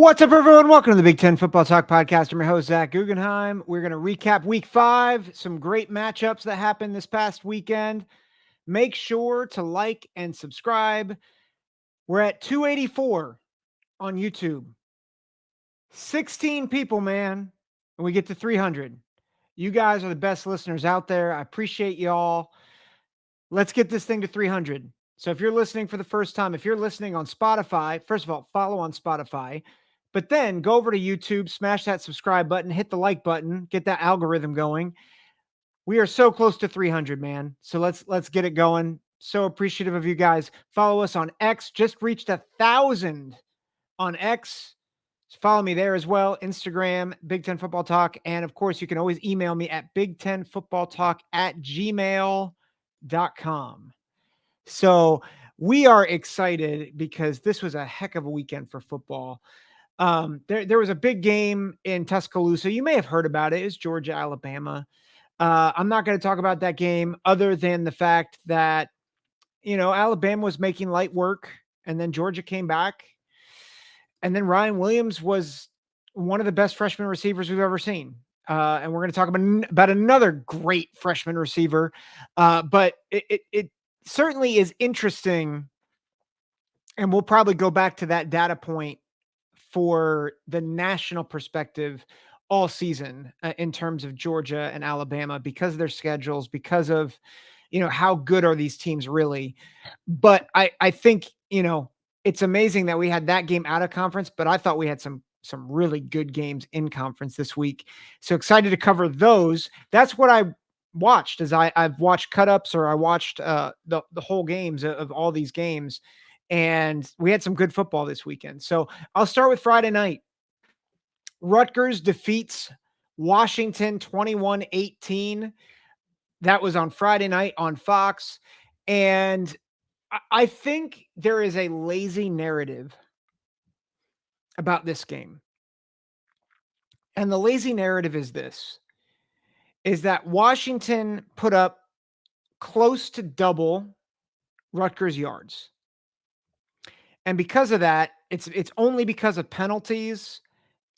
What's up, everyone? Welcome to the Big Ten Football Talk Podcast. I'm your host, Zach Guggenheim. We're going to recap week 5, some great matchups that happened this past weekend. Make sure to like and subscribe. We're at 284 on YouTube. 16 people, man, and we get to 300. You guys are the best listeners out there. I appreciate y'all. Let's get this thing to 300. So if you're listening for the first time, if you're listening on Spotify, first of all, follow on Spotify. But then go over to YouTube, smash that subscribe button, hit the like button, get that algorithm going. We are so close to 300, man. So let's get it going. So appreciative of you guys. Follow us on X. Just reached 1,000 on X. So follow me there as well. Instagram, Big Ten Football Talk. And of course, you can always email me at big10footballtalk@gmail.com. So we are excited because this was a heck of a weekend for football. There was a big game in Tuscaloosa. You may have heard about it. It's Georgia, Alabama. I'm not going to talk about that game other than the fact that, Alabama was making light work and then Georgia came back. And then Ryan Williams was one of the best freshman receivers we've ever seen. And we're going to talk about another great freshman receiver. But it certainly is interesting. And we'll probably go back to that data point for the national perspective all season in terms of Georgia and Alabama because of their schedules, because of, how good are these teams really. But I think, it's amazing that we had that game out of conference, but I thought we had some really good games in conference this week. So excited to cover those. That's what I watched as I've watched cut-ups or I watched the whole games of all these games. And we had some good football this weekend. So I'll start with Friday night. Rutgers defeats Washington 21-18. That was on Friday night on Fox. And I think there is a lazy narrative about this game. And the lazy narrative is this, is that Washington put up close to double Rutgers yards. And because of that, it's only because of penalties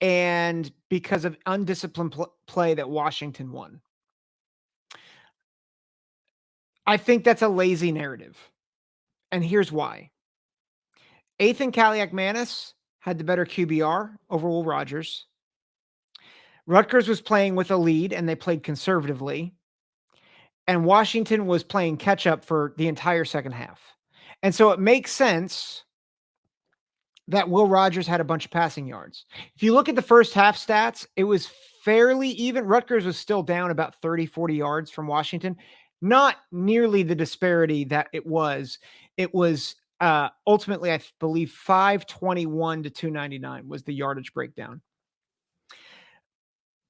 and because of undisciplined play that Washington won. I think that's a lazy narrative. And here's why. Ethan Kaliak-Manis had the better QBR over Will Rogers. Rutgers was playing with a lead and they played conservatively. And Washington was playing catch up for the entire second half. And so it makes sense that Will Rogers had a bunch of passing yards. If you look at the first half stats, it was fairly even. Rutgers was still down about 30, 40 yards from Washington. Not nearly the disparity that it was. It was ultimately, I believe, 521 to 299 was the yardage breakdown.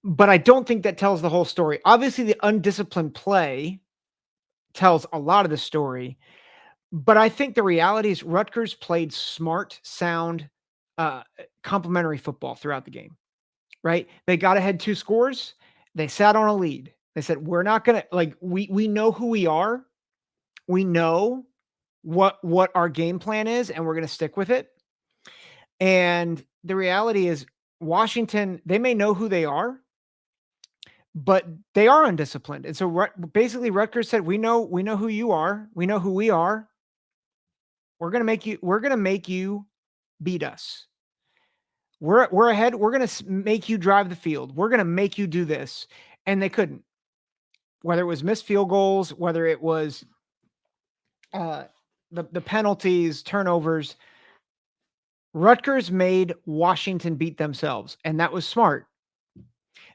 But I don't think that tells the whole story. Obviously, the undisciplined play tells a lot of the story. But I think the reality is Rutgers played smart, sound, complementary football throughout the game, right? They got ahead 2 scores. They sat on a lead. They said, we're not going to we know who we are. We know what our game plan is, and we're going to stick with it. And the reality is Washington, they may know who they are, but they are undisciplined. And so basically Rutgers said, we know who you are. We know who we are. We're going to make you beat us. We're ahead. We're going to make you drive the field. We're going to make you do this. And they couldn't, whether it was missed field goals, whether it was the penalties, turnovers. Rutgers made Washington beat themselves. And that was smart.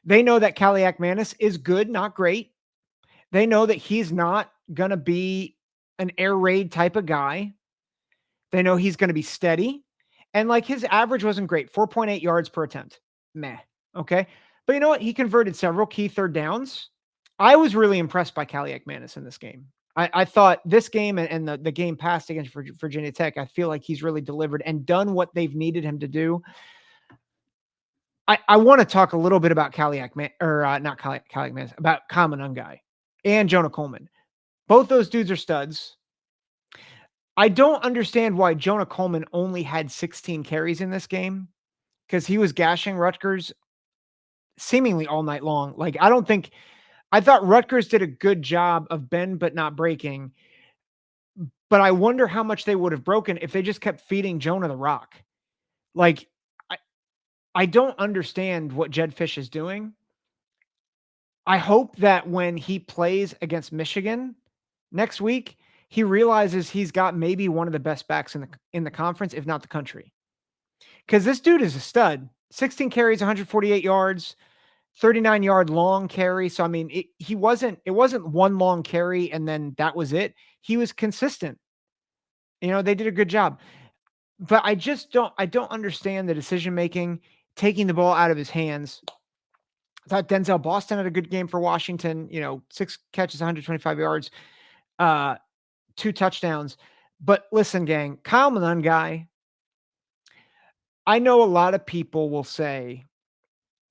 They know that Kaliak-Manis is good, not great. They know that he's not going to be an air raid type of guy. They know he's going to be steady. And his average wasn't great. 4.8 yards per attempt. Meh. Okay. But you know what? He converted several key third downs. I was really impressed by Kaliak-Manis in this game. I thought this game and the game past against Virginia Tech, I feel like he's really delivered and done what they've needed him to do. I want to talk a little bit about not Kaliak-Manis, about Kama Nungai and Jonah Coleman. Both those dudes are studs. I don't understand why Jonah Coleman only had 16 carries in this game because he was gashing Rutgers seemingly all night long. Like, I thought Rutgers did a good job of bend but not breaking, but I wonder how much they would have broken if they just kept feeding Jonah the rock. Like, I, I don't understand what Jed Fish is doing. I hope that when he plays against Michigan next week, he realizes he's got maybe one of the best backs in the conference, if not the country. Because this dude is a stud. 16 carries, 148 yards, 39-yard long carry. So I mean, it wasn't one long carry and then that was it. He was consistent. They did a good job. But I don't understand the decision making, taking the ball out of his hands. I thought Denzel Boston had a good game for Washington, 6 catches, 125 yards, 2 touchdowns. But listen, gang, Kyle Monangai, I know a lot of people will say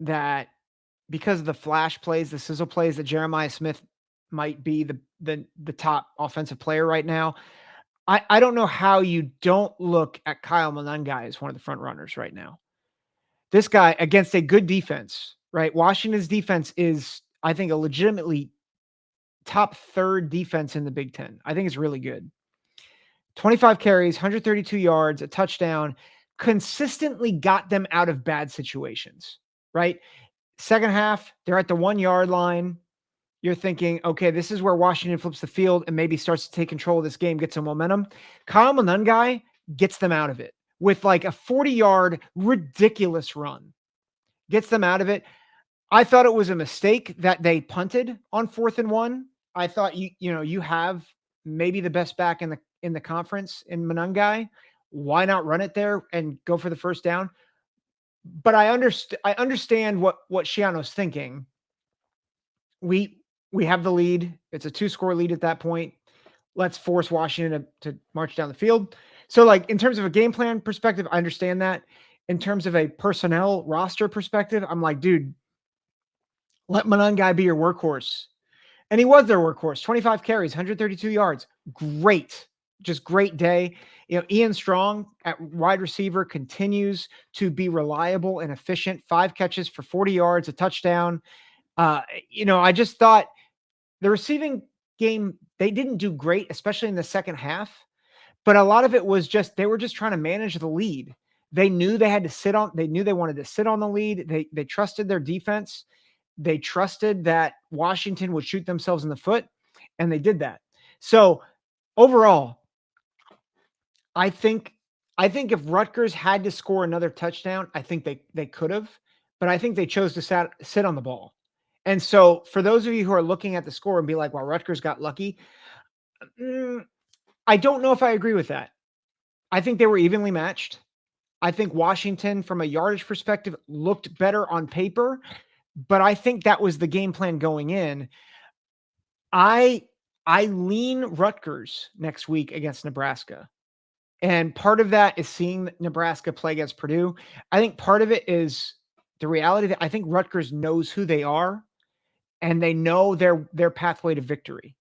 that because of the flash plays, the sizzle plays, that Jeremiah Smith might be the top offensive player right now. I don't know how you don't look at Kyle Monangai as one of the front runners right now. This guy against a good defense, right? Washington's defense is, I think, a legitimately top third defense in the Big Ten. I think it's really good. 25 carries, 132 yards, a touchdown, consistently got them out of bad situations, right? Second half, they're at the 1-yard line. You're thinking, okay, this is where Washington flips the field and maybe starts to take control of this game, get some momentum. Kyle Monangai gets them out of it with like a 40-yard ridiculous run. Gets them out of it. I thought it was a mistake that they punted on 4th and 1. I thought you have maybe the best back in the conference in Monangai. Why not run it there and go for the first down? But I understand what Shiano's thinking. We have the lead. It's a 2-score lead at that point. Let's force Washington to march down the field. So, like, in terms of a game plan perspective, I understand that. In terms of a personnel roster perspective, I'm like, dude, let Monangai be your workhorse. And he was their workhorse. 25 carries, 132 yards. Great. Just great day. Ian Strong at wide receiver continues to be reliable and efficient. 5 catches for 40 yards, a touchdown. I just thought the receiving game, they didn't do great, especially in the second half. But a lot of it was just they were just trying to manage the lead. They knew they wanted to sit on the lead. They trusted their defense. They trusted that Washington would shoot themselves in the foot, and they did that. So overall, I think if Rutgers had to score another touchdown, I think they could have, but I think they chose to sit on the ball. And so for those of you who are looking at the score and be like, well, Rutgers got lucky. I don't know if I agree with that. I think they were evenly matched. I think Washington, from a yardage perspective, looked better on paper, but I think that was the game plan going in. I lean Rutgers next week against Nebraska. And part of that is seeing Nebraska play against Purdue. I think part of it is the reality that I think Rutgers knows who they are and they know their pathway to victory.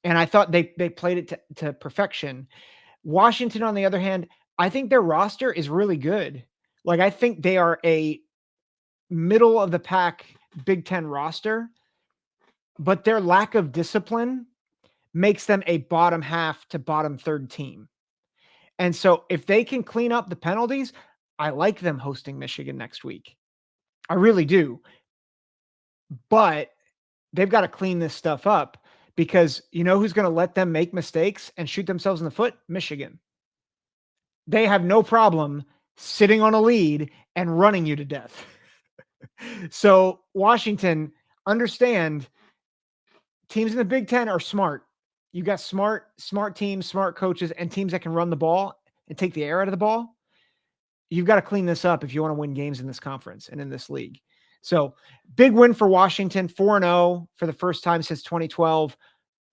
And I thought they played it to perfection. Washington, on the other hand, I think their roster is really good. Like, I think they are a middle of the pack Big Ten roster, but their lack of discipline makes them a bottom half to bottom third team. And so if they can clean up the penalties, I like them hosting Michigan next week. I really do. But they've got to clean this stuff up, because you know who's going to let them make mistakes and shoot themselves in the foot? Michigan. They have no problem sitting on a lead and running you to death. So Washington, understand, teams in the Big Ten are smart. You got smart teams, smart coaches, and teams that can run the ball and take the air out of the ball. You've got to clean this up if you want to win games in this conference and in this league. So big win for Washington, 4-0 for the first time since 2012.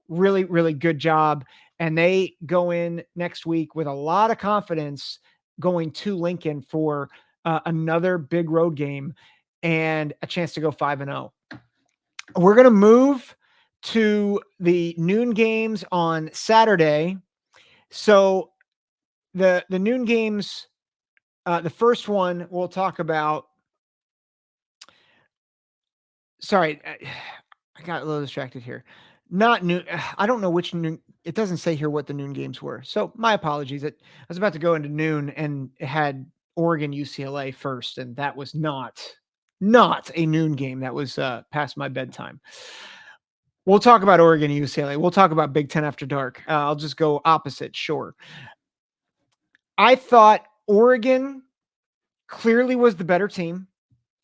Really, really good job. And they go in next week with a lot of confidence going to Lincoln for another big road game and a chance to go 5-0. We're going to move to the noon games on Saturday. So the noon games The first one we'll talk about. Sorry, I got a little distracted here. Not noon. I don't know which noon. It doesn't say here what the noon games were. So my apologies. I was about to go into noon and it had Oregon UCLA first, and that was not a noon game. That was past my bedtime. We'll talk about Oregon and UCLA. We'll talk about Big Ten after dark. I'll just go opposite. Sure. I thought Oregon clearly was the better team.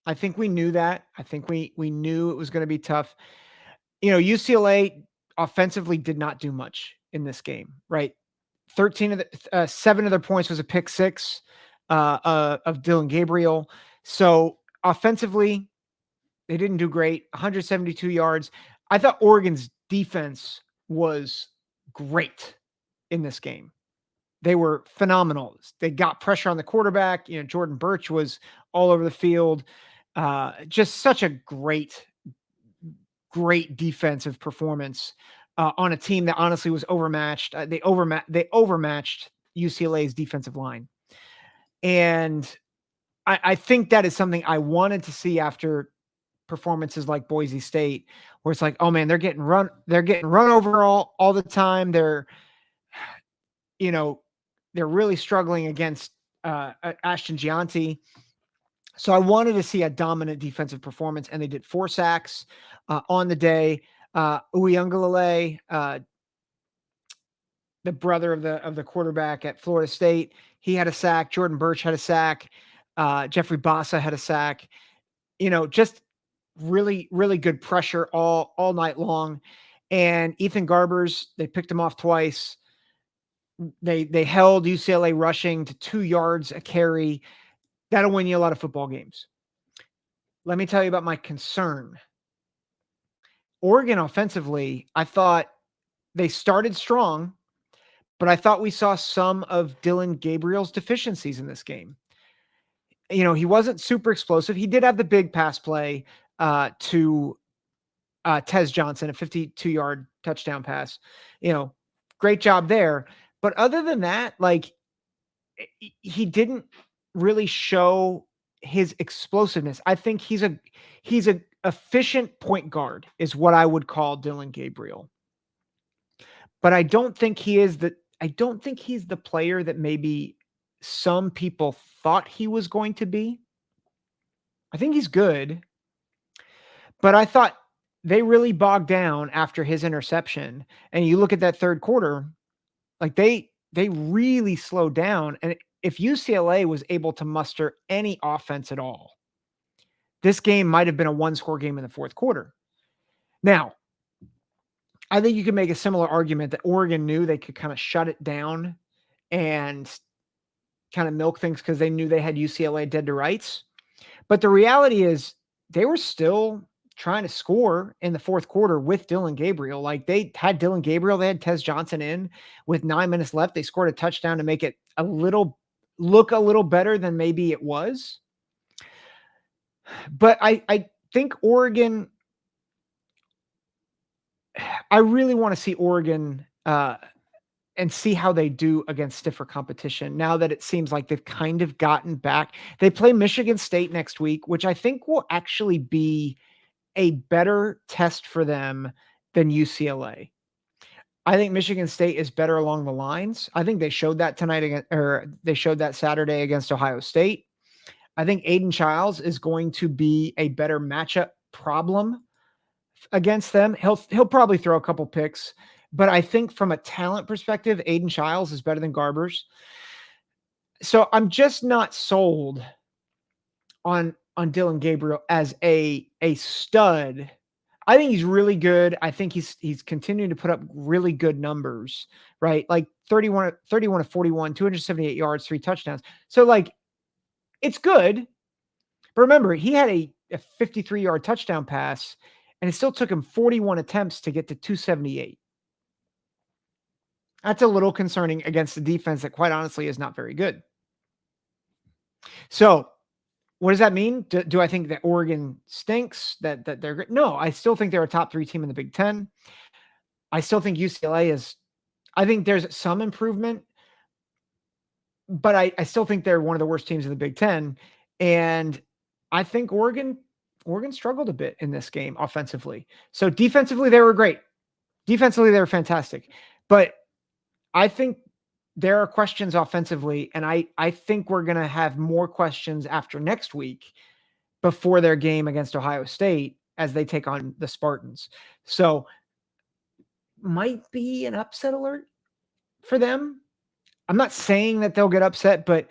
I think we knew that. I think we knew it was going to be tough. UCLA offensively did not do much in this game, right? 7 of their points was a pick six of Dylan Gabriel. So offensively, they didn't do great. 172 yards. I thought Oregon's defense was great in this game. They were phenomenal. They got pressure on the quarterback. Jordan Birch was all over the field. Just such a great defensive performance on a team that honestly was overmatched. They overmatched UCLA's defensive line, and I think that is something I wanted to see after performances like Boise State, where it's like, oh man, they're getting run over all the time. They're really struggling against Ashton Gianti. So I wanted to see a dominant defensive performance, and they did 4 sacks on the day. Uyunglele, the brother of the quarterback at Florida State, he had a sack. Jordan Birch had a sack. Jeffrey Bassa had a sack. Just really, really good pressure all night long. And Ethan Garbers, they picked him off twice. They held UCLA rushing to 2 yards a carry. That'll win you a lot of football games. Let me tell you about my concern. Oregon offensively, I thought they started strong, but I thought we saw some of Dylan Gabriel's deficiencies in this game. He wasn't super explosive. He did have the big pass play to Tez Johnson, a 52-yard touchdown pass. Great job there. But other than that, he didn't really show his explosiveness. I think he's a efficient point guard is what I would call Dylan Gabriel. But I don't think he's the player that maybe some people thought he was going to be. I think he's good, but I thought they really bogged down after his interception. And you look at that third quarter, they really slowed down. And if UCLA was able to muster any offense at all, this game might have been a 1-score game in the fourth quarter. Now, I think you could make a similar argument that Oregon knew they could kind of shut it down and kind of milk things because they knew they had UCLA dead to rights. But the reality is they were still trying to score in the fourth quarter with Dylan Gabriel. They had Dylan Gabriel, they had Tez Johnson in with 9 minutes left. They scored a touchdown to make it look a little better than maybe it was. But I think Oregon, I really want to see Oregon and see how they do against stiffer competition now that it seems like they've kind of gotten back. They play Michigan State next week, which I think will actually be a better test for them than UCLA. I think Michigan State is better along the lines. I think they showed that they showed that Saturday against Ohio State. I think Aiden Childs is going to be a better matchup problem against them. He'll probably throw a couple picks, but I think from a talent perspective, Aiden Childs is better than Garbers. So I'm just not sold on Dylan Gabriel as a stud. I think he's really good. I think he's continuing to put up really good numbers, right? 31 to 41, 278 yards, 3 touchdowns. So it's good. But remember, he had a 53-yard touchdown pass, and it still took him 41 attempts to get to 278. That's a little concerning against the defense that, quite honestly, is not very good. So what does that mean? Do I think that Oregon stinks, that they're good? No, I still think they're a top 3 team in the Big Ten. I still think UCLA is – I think there's some improvement. but I still think they're one of the worst teams in the Big Ten. And I think Oregon struggled a bit in this game offensively. So defensively, they were great. Defensively, they were fantastic. But I think there are questions offensively, and I think we're going to have more questions after next week before their game against Ohio State as they take on the Spartans. So might be an upset alert for them. I'm not saying that they'll get upset, but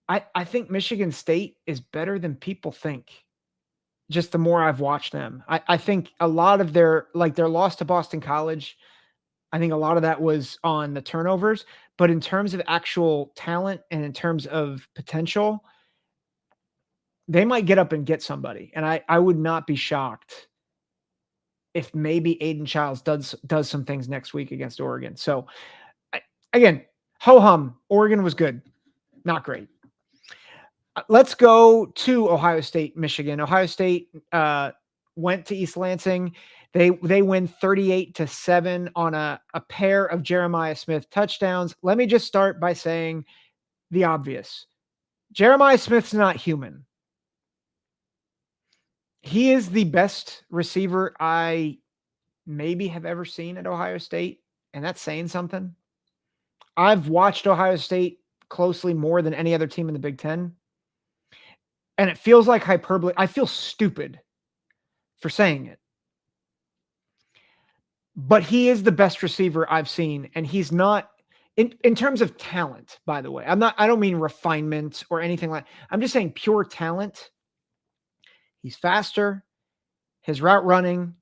I think Michigan State is better than people think. Just the more I've watched them, I think a lot of their loss to Boston College, I think a lot of that was on the turnovers. But in terms of actual talent and in terms of potential, they might get up and get somebody. And I would not be shocked if maybe Aiden Childs does some things next week against Oregon. So again, ho hum. Oregon was good, not great. Let's go to Ohio State, Michigan. Ohio State went to East Lansing. They win 38-7 on a pair of Jeremiah Smith touchdowns. Let me just start by saying the obvious. Jeremiah Smith's not human. He is the best receiver I maybe have ever seen at Ohio State, and that's saying something. I've watched Ohio State closely more than any other team in the Big Ten. And it feels like hyperbole. I feel stupid for saying it. But he is the best receiver I've seen. And he's not in terms of talent, by the way. I don't mean refinement or anything like I'm just saying pure talent. He's faster, his route running,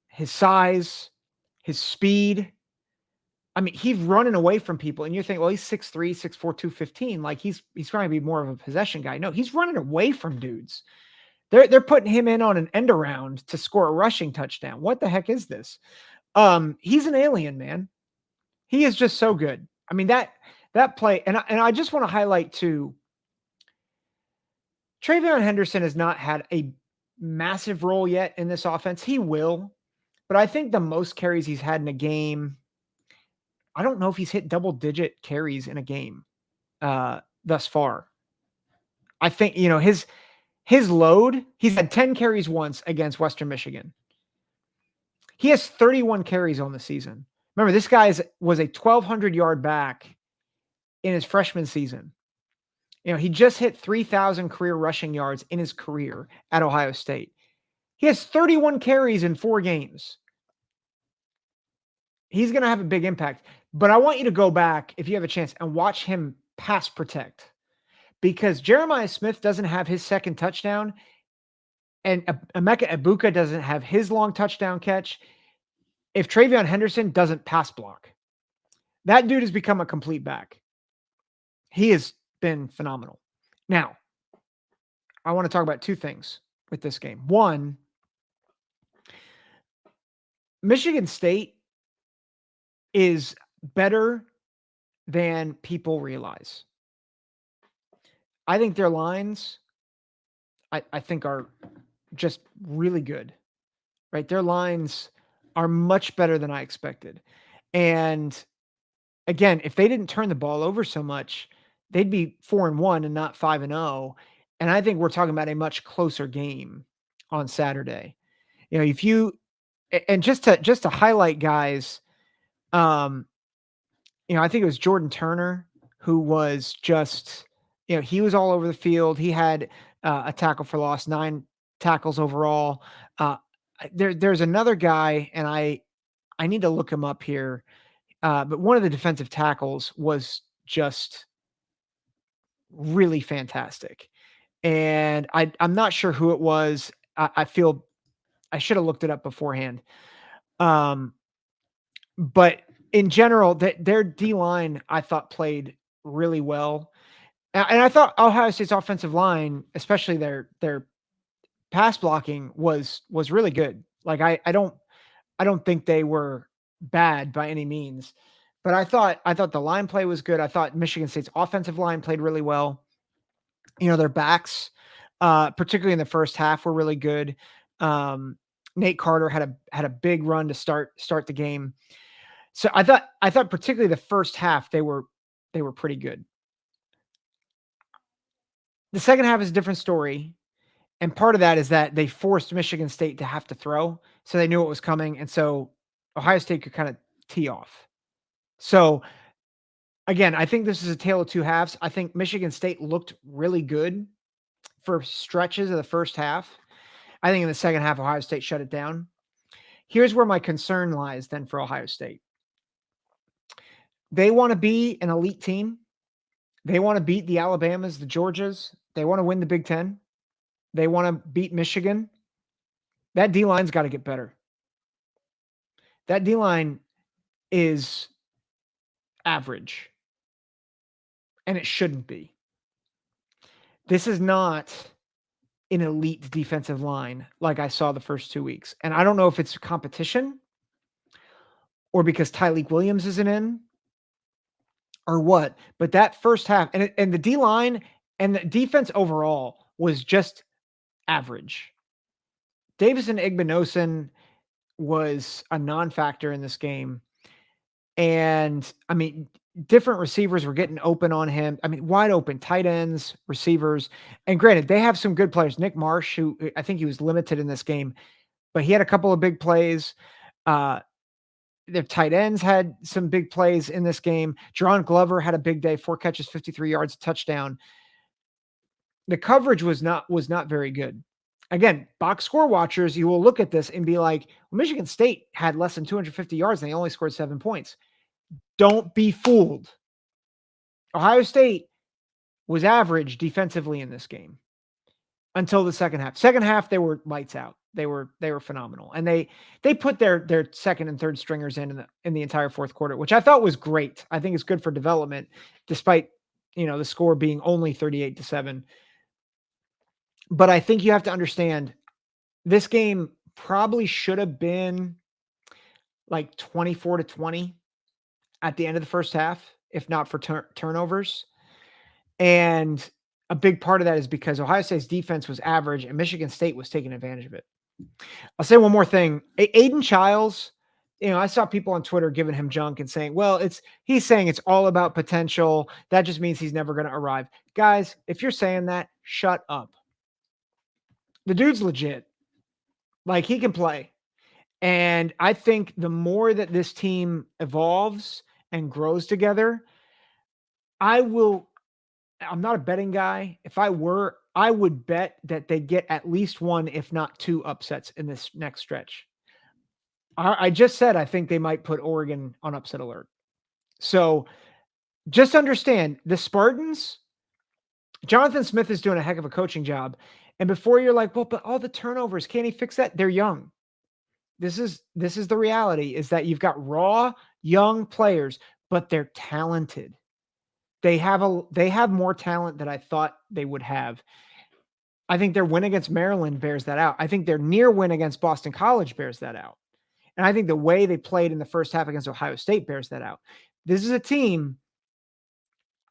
his size, his speed. I mean, he's running away from people, and you're thinking, well, he's 6'3, 6'4, 215. Like he's trying to be more of a possession guy. No, he's running away from dudes. They're putting him in on an end around to score a rushing touchdown. What the heck is this? He's an alien, man. He is just so good. I mean, that play, and I just want to highlight too, TreVeyon Henderson has not had a massive role yet in this offense. He will, but I think the most carries he's had in a game, I don't know if he's hit double-digit carries in a game thus far. I think, his load, he's had 10 carries once against Western Michigan. He has 31 carries on the season. Remember, this guy was a 1,200-yard back in his freshman season. He just hit 3,000 career rushing yards in his career at Ohio State. He has 31 carries in 4 games. He's going to have a big impact. But I want you to go back, if you have a chance, and watch him pass protect. Because Jeremiah Smith doesn't have his second touchdown, and Emeka Egbuka doesn't have his long touchdown catch if TreVeyon Henderson doesn't pass block. That dude has become a complete back. He has been phenomenal. Now, I want to talk about 2 things with this game. One, Michigan State is better than people realize. I think their lines, I think, are just really good, right? Their lines are much better than I expected. And again, if they didn't turn the ball over so much, they'd be 4-1 and not 5-0. And I think we're talking about a much closer game on Saturday. If you and just to highlight guys, I think it was Jordan Turner who was just, he was all over the field. He had a tackle for loss, 9 tackles overall. There's another guy, and I need to look him up here. But one of the defensive tackles was just really fantastic. And I'm not sure who it was. I feel I should have looked it up beforehand. But in general, their D-line, I thought, played really well. And I thought Ohio State's offensive line, especially their pass blocking, was really good. Like I don't think they were bad by any means, but I thought the line play was good. I thought Michigan State's offensive line played really well. Their backs, particularly in the first half, were really good. Nate Carter had a big run to start the game. So I thought particularly the first half they were pretty good. The second half is a different story. And part of that is that they forced Michigan State to have to throw, so they knew it was coming, and so Ohio State could kind of tee off. So again, I think this is a tale of two halves. I think Michigan State looked really good for stretches of the first half. I think in the second half, Ohio State shut it down. Here's where my concern lies then for Ohio State. They want to be an elite team. They want to beat the Alabamas, the Georgias. They want to win the Big Ten. They want to beat Michigan. That D line's got to get better. That D line is average, and it shouldn't be. This is not an elite defensive line like I saw the first 2 weeks. And I don't know if it's competition or because Tyleik Williams isn't in or what, but that first half and the D line and the defense overall was just average. Davison Igbinosun was a non-factor in this game. And I mean, different receivers were getting open on him. I mean, wide open tight ends, receivers. And granted, they have some good players. Nick Marsh, who I think he was limited in this game, but he had a couple of big plays. Their tight ends had some big plays in this game. Jerron Glover had a big day, 4 catches, 53 yards, touchdown. The coverage was not very good. Again, box score watchers, you will look at this and be like, well, Michigan State had less than 250 yards and they only scored 7 points. Don't be fooled. Ohio State was average defensively in this game until the second half. Second half, they were lights out. They were phenomenal, and they put their second and third stringers in the entire fourth quarter, which I thought was great. I think it's good for development, despite the score being only 38-7. But I think you have to understand this game probably should have been like 24-20 at the end of the first half, if not for turnovers. And a big part of that is because Ohio State's defense was average and Michigan State was taking advantage of it. I'll say one more thing. Aiden Childs, I saw people on Twitter giving him junk and saying, well, he's saying it's all about potential. That just means he's never going to arrive. Guys, if you're saying that, shut up. The dude's legit. Like, he can play. And I think the more that this team evolves and grows together, I'm not a betting guy. If I were, I would bet that they get at least one, if not two upsets in this next stretch. I just said I think they might put Oregon on upset alert. So just understand the Spartans, Jonathan Smith is doing a heck of a coaching job. And before you're like, well, but all the turnovers, can't he fix that? They're young. This is the reality, is that you've got raw, young players, but they're talented. They have more talent than I thought they would have. I think their win against Maryland bears that out. I think their near win against Boston College bears that out. And I think the way they played in the first half against Ohio State bears that out. This is a team,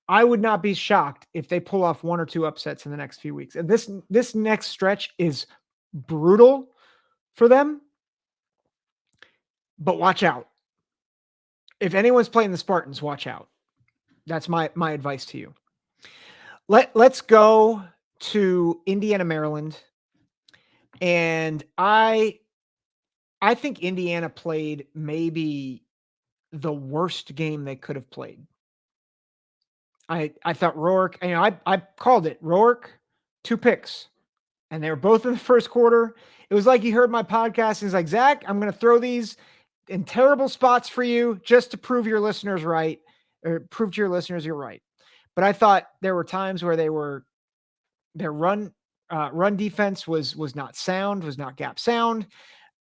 I would not be shocked if they pull off one or two upsets in the next few weeks. And this next stretch is brutal for them. But watch out. If anyone's playing the Spartans, watch out. That's my advice to you. Let's go to Indiana, Maryland. And I think Indiana played maybe the worst game they could have played. I thought Rourke, I called it. Rourke, 2 picks. And they were both in the first quarter. It was like he heard my podcast and he's like, Zach, I'm going to throw these in terrible spots for you just to prove your listeners right, or prove to your listeners you're right. But I thought there were times where their run defense was not sound, was not gap sound.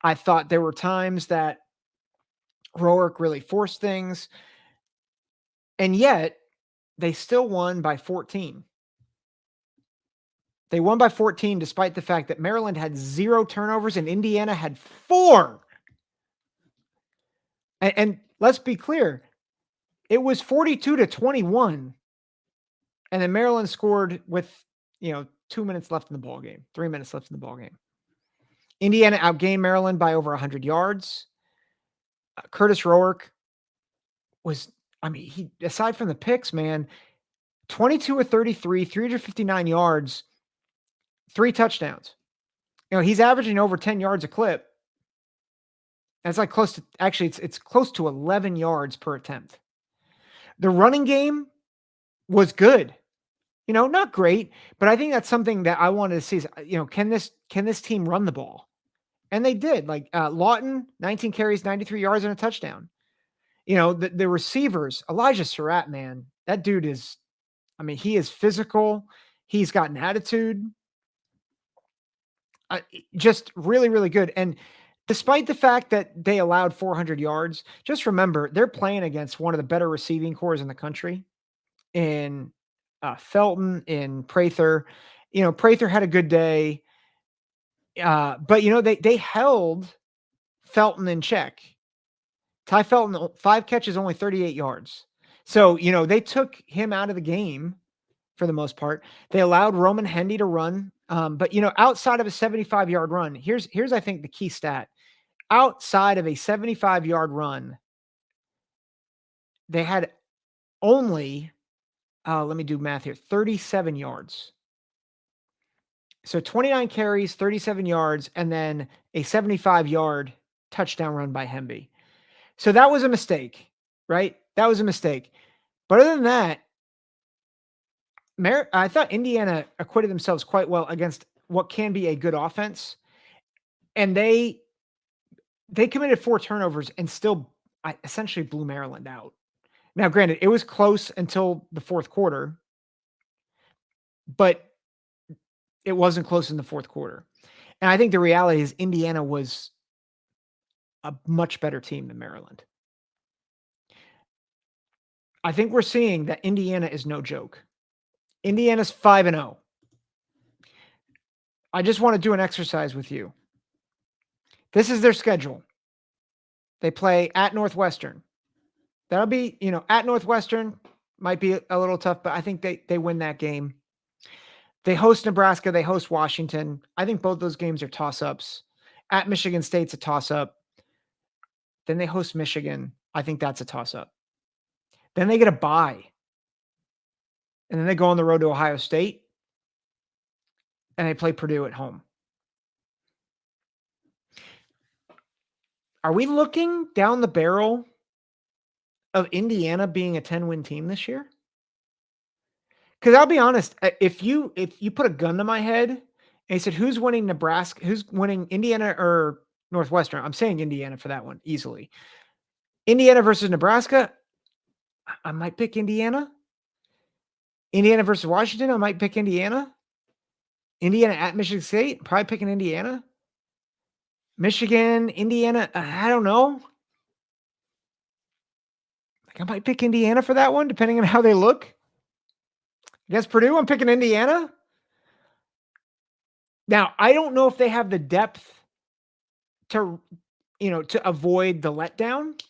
I thought there were times that Rourke really forced things, and yet they still won by 14. They won by 14 despite the fact that Maryland had 0 turnovers and Indiana had 4. And let's be clear, it was 42-21. And then Maryland scored with, 2 minutes left in the ball game, 3 minutes left in the ball game. Indiana outgained Maryland by over 100 yards. Curtis Rourke was, he, aside from the picks, man, 22 of 33, 359 yards, 3 touchdowns. He's averaging over 10 yards a clip. That's like close to actually it's close to 11 yards per attempt. The running game was good. Not great, but I think that's something that I wanted to see is, can this team run the ball? And they did. Like Lawton, 19 carries, 93 yards and a touchdown. The receivers, Elijah Surratt, man, that dude is, he is physical. He's got an attitude. Just really, really good. And despite the fact that they allowed 400 yards, just remember they're playing against one of the better receiving cores in the country in Felton, in Prather. Prather had a good day, but they held Felton in check. Ty Felton, 5 catches, only 38 yards. So they took him out of the game for the most part. They allowed Roman Hendy to run, but outside of a 75-yard run, here's I think the key stat. Outside of a 75-yard run, they had only, let me do math here, 37 yards. So 29 carries, 37 yards, and then a 75-yard touchdown run by Hemby. So that was a mistake, right? That was a mistake. But other than that, I thought Indiana acquitted themselves quite well against what can be a good offense. And they committed 4 turnovers and still essentially blew Maryland out. Now, granted, it was close until the fourth quarter, but it wasn't close in the fourth quarter. And I think the reality is Indiana was a much better team than Maryland. I think we're seeing that Indiana is no joke. Indiana's 5-0. I just want to do an exercise with you. This is their schedule. They play at Northwestern. That'll be, at Northwestern might be a little tough, but I think they win that game. They host Nebraska. They host Washington. I think both those games are toss-ups. At Michigan State's a toss-up. Then they host Michigan. I think that's a toss-up. Then they get a bye. And then they go on the road to Ohio State. And they play Purdue at home. Are we looking down the barrel of Indiana being a 10-win team this year? Because I'll be honest, if you put a gun to my head and you said, who's winning Nebraska, who's winning Indiana or Northwestern? I'm saying Indiana for that one easily. Indiana versus Nebraska, I might pick Indiana. Indiana versus Washington, I might pick Indiana. Indiana at Michigan State, probably picking Indiana. Michigan, Indiana, I don't know. I might pick Indiana for that one, depending on how they look. Against Purdue, I'm picking Indiana. Now, I don't know if they have the depth to avoid the letdown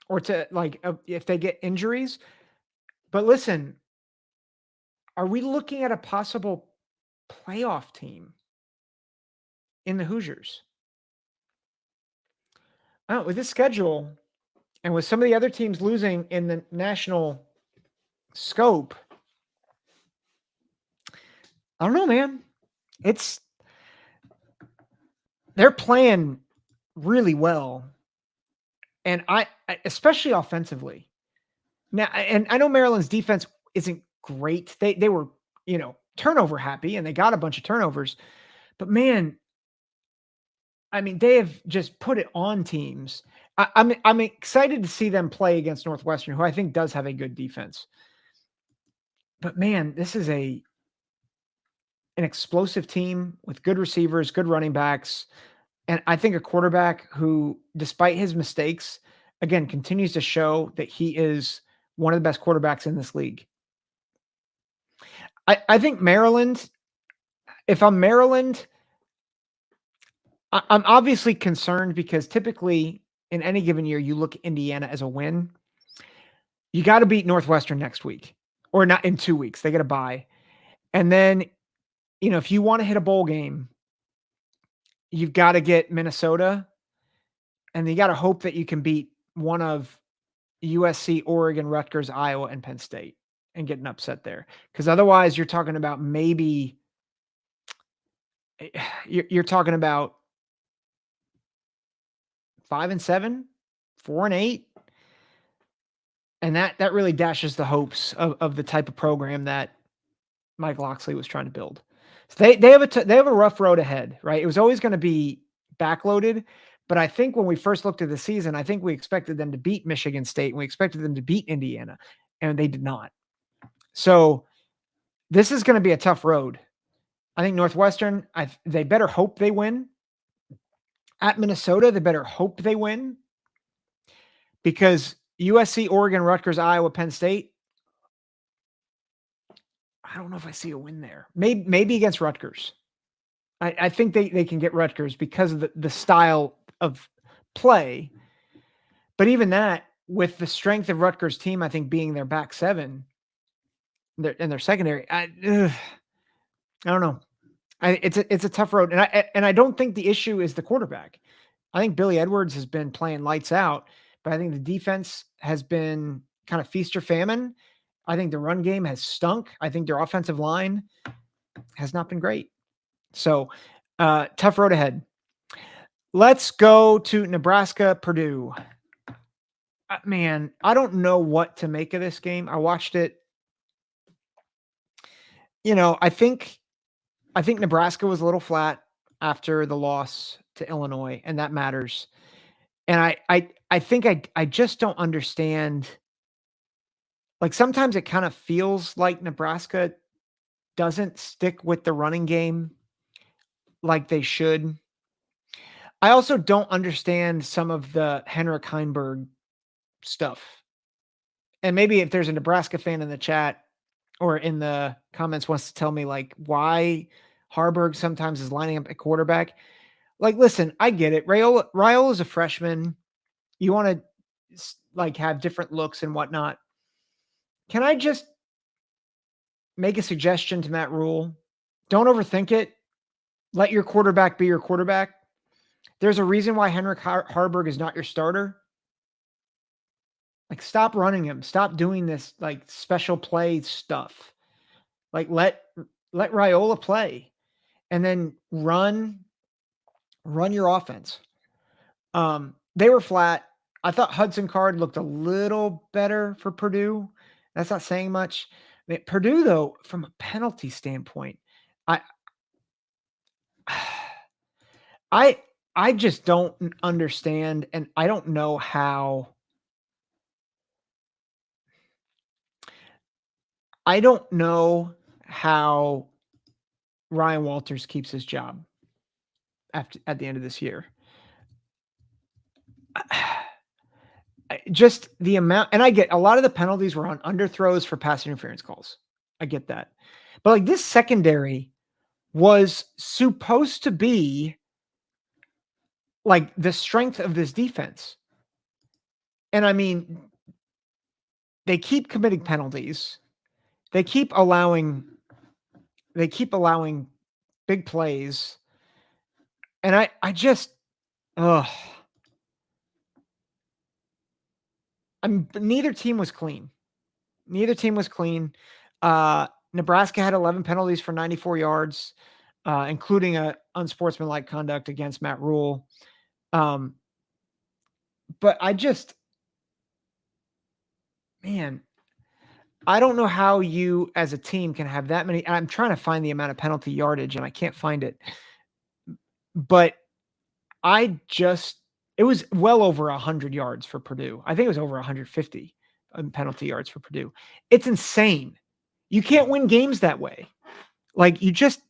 or to if they get injuries. But listen, are we looking at a possible playoff team in the Hoosiers? I don't know, with this schedule and with some of the other teams losing in the national scope, I don't know, man. They're playing really well. And I especially offensively. Now, and I know Maryland's defense isn't great. They were, turnover happy and they got a bunch of turnovers. But man, they have just put it on teams. I'm excited to see them play against Northwestern, who I think does have a good defense. But man, this is an explosive team with good receivers, good running backs, and I think a quarterback who, despite his mistakes, again, continues to show that he is one of the best quarterbacks in this league. I think Maryland, if I'm Maryland, I'm obviously concerned because typically in any given year, you look at Indiana as a win. You got to beat Northwestern next week or not in 2 weeks. They get a bye. And then, if you want to hit a bowl game, you've got to get Minnesota and you got to hope that you can beat one of USC, Oregon, Rutgers, Iowa, and Penn State. and get an upset there. Because otherwise, you're talking about maybe you're talking about 5-7, 4-8, and that really dashes the hopes of the type of program that Mike Locksley was trying to build. So they have a rough road ahead, right? It was always going to be backloaded, but I think when we first looked at the season, I think we expected them to beat Michigan State and we expected them to beat Indiana, and they did not. So this is going to be a tough road. I think Northwestern, they better hope they win. At Minnesota, they better hope they win because USC, Oregon, Rutgers, Iowa, Penn State, I don't know if I see a win there. Maybe against Rutgers. I think they can get Rutgers because of the style of play. But even that, with the strength of Rutgers' team, I think being their back seven and their secondary, I don't know. It's a tough road, and I don't think the issue is the quarterback. I think Billy Edwards has been playing lights out, but I think the defense has been kind of feast or famine. I think the run game has stunk. I think their offensive line has not been great. So, tough road ahead. Let's go to Nebraska, Purdue. Man, I don't know what to make of this game. I watched it. I think Nebraska was a little flat after the loss to Illinois, and that matters. And I think I just don't understand. Like sometimes it kind of feels like Nebraska doesn't stick with the running game like they should. I also don't understand some of the Henrik Heinberg stuff. And maybe if there's a Nebraska fan in the chat or in the comments wants to tell me like why Harburg sometimes is lining up at quarterback. Like, listen, I get it. Raiola is a freshman. You want to like have different looks and whatnot. Can I just make a suggestion to Matt Rule? Don't overthink it. Let your quarterback be your quarterback. There's a reason why Henrik Harburg is not your starter. Like, stop running him. Stop doing this like special play stuff. Like, let Raiola play, and then run your offense. They were flat. I thought Hudson Card looked a little better for Purdue. That's not saying much. I mean, Purdue, though, from a penalty standpoint, I I I just don't understand, and I don't know how. I don't know how Ryan Walters keeps his job at the end of this year. Just the amount, and I get a lot of the penalties were on underthrows for pass interference calls. I get that. But like this secondary was supposed to be like the strength of this defense. And I mean, they keep committing penalties. They keep allowing big plays. And I just ugh. Neither team was clean. Neither team was clean. Nebraska had 11 penalties for 94 yards, including a unsportsmanlike conduct against Matt Rule. But man, I don't know how you as a team can have that many. I'm trying to find the amount of penalty yardage and I can't find it. But it was well over 100 yards for Purdue. I think it was over 150 penalty yards for Purdue. It's insane. You can't win games that way. Like you just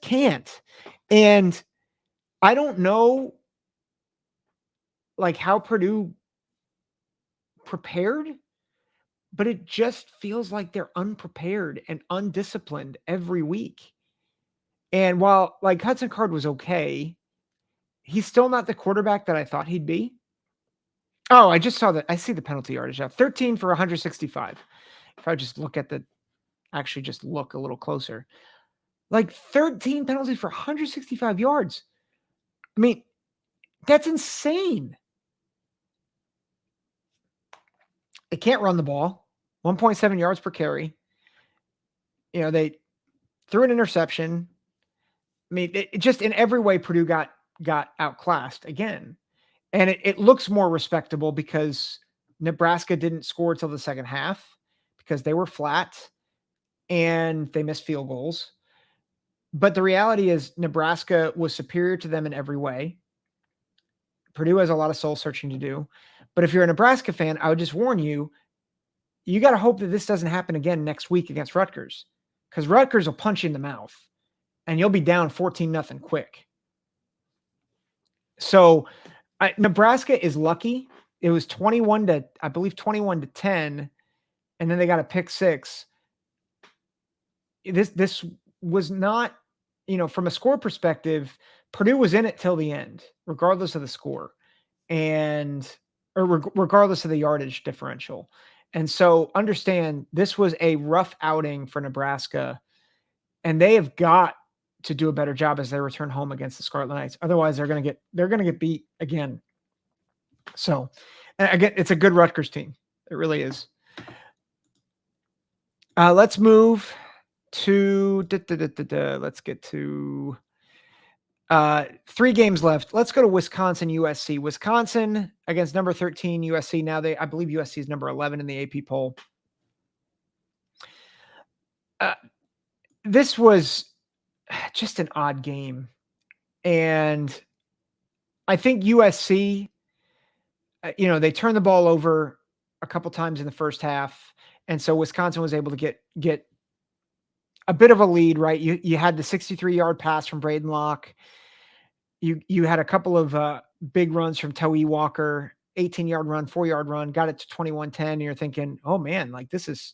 can't. And I don't know like how Purdue prepared, but it just feels like they're unprepared and undisciplined every week. And while like Hudson Card was okay, he's still not the quarterback that I thought he'd be. Oh, I just saw that. I see the penalty yardage now. 13 for 165. If I just look at just look a little closer. Like 13 penalties for 165 yards. I mean, that's insane. They can't run the ball. 1.7 yards per carry. They threw an interception. I mean, it just in every way, Purdue got outclassed again. And it looks more respectable because Nebraska didn't score till the second half because they were flat and they missed field goals. But the reality is Nebraska was superior to them in every way. Purdue has a lot of soul searching to do. But if you're a Nebraska fan, I would just warn you, you got to hope that this doesn't happen again next week against Rutgers, because Rutgers will punch you in the mouth and you'll be down 14-0 quick. So Nebraska is lucky. It was 21-10, and then they got a pick six. This was not, from a score perspective, Purdue was in it till the end, regardless of the score, regardless of the yardage differential. And so understand this was a rough outing for Nebraska, and they have got to do a better job as they return home against the Scarlet Knights. Otherwise, they're going to get beat again. So, again, it's a good Rutgers team. It really is. Let's move to let's get to 3 games left. Let's go to Wisconsin USC. Wisconsin against number 13 USC. Now I believe USC is number 11 in the AP poll. This was just an odd game, and I think USC, they turned the ball over a couple times in the first half, and so Wisconsin was able to get a bit of a lead, right? You had the 63-yard pass from Braden Locke. You had a couple of big runs from Towie Walker, 18-yard run, 4-yard run, got it to 21-10. And you're thinking, oh man, like this is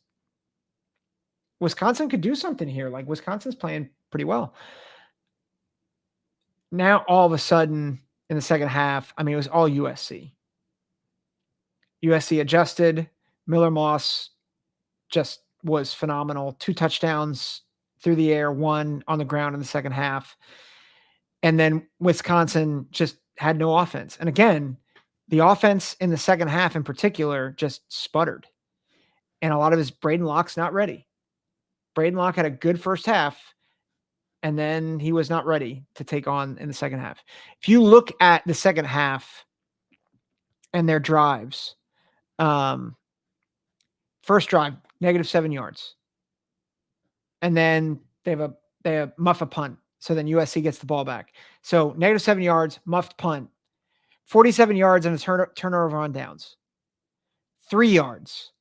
Wisconsin could do something here. Like Wisconsin's playing pretty well. Now all of a sudden in the second half, it was all USC. USC adjusted. Miller Moss just was phenomenal. 2 touchdowns through the air, 1 on the ground in the second half. And then Wisconsin just had no offense. And again, the offense in the second half in particular just sputtered. And a lot of his Braden Locke's not ready. Braden Locke had a good first half, and then he was not ready to take on in the second half. If you look at the second half and their drives, first drive, -7 yards. And then they muff a punt. So then USC gets the ball back. So -7 yards, muffed punt, 47 yards and a turnover on downs, 3 yards,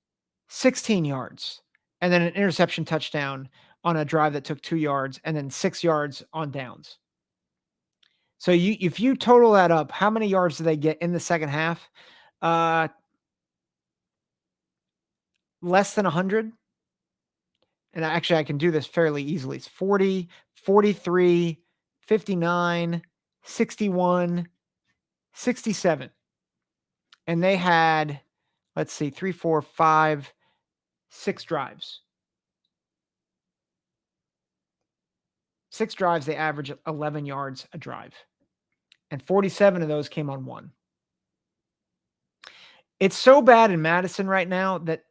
16 yards, and then an interception touchdown on a drive that took 2 yards, and then 6 yards on downs. So if you total that up, how many yards do they get in the second half? Less than 100. And actually, I can do this fairly easily. It's 40, 43, 59, 61, 67. And they had, let's see, 3, 4, 5, 6 drives. 6 drives, they average 11 yards a drive. And 47 of those came on 1. It's so bad in Madison right now that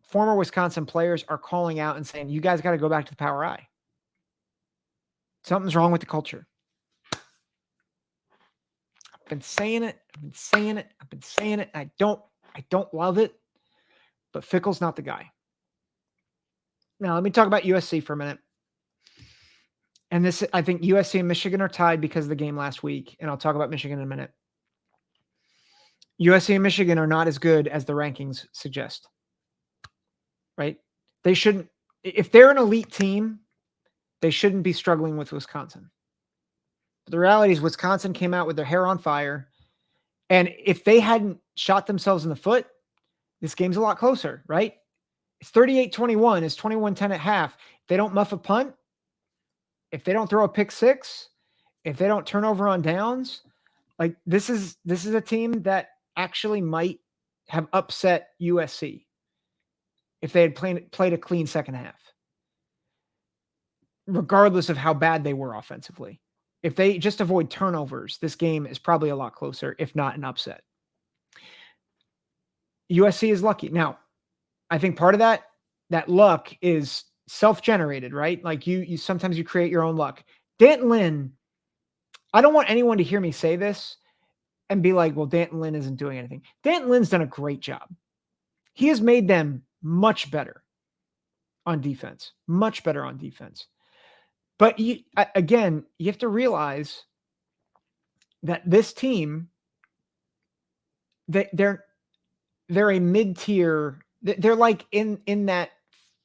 former Wisconsin players are calling out and saying, you guys got to go back to the Power I. Something's wrong with the culture. I've been saying it. I don't love it, but Fickle's not the guy. Now, let me talk about USC for a minute. And this, I think USC and Michigan are tied because of the game last week. And I'll talk about Michigan in a minute. USC and Michigan are not as good as the rankings suggest. Right? They shouldn't, if they're an elite team, they shouldn't be struggling with Wisconsin. But the reality is Wisconsin came out with their hair on fire. And if they hadn't shot themselves in the foot, this game's a lot closer, right? It's 38-21. It's 21-10 at half. If they don't muff a punt, if they don't throw a pick six, if they don't turn over on downs, like this is a team that actually might have upset USC if they had played a clean second half, regardless of how bad they were offensively. If they just avoid turnovers, this game is probably a lot closer, if not an upset. USC is lucky. Now, I think part of that luck is self-generated, right? Like you sometimes you create your own luck. Danton Lynn, I don't want anyone to hear me say this and be like, well, Danton Lynn isn't doing anything. Danton Lynn's done a great job. He has made them much better on defense, much better on defense. But again, you have to realize that this team, they're a mid-tier. They're like in that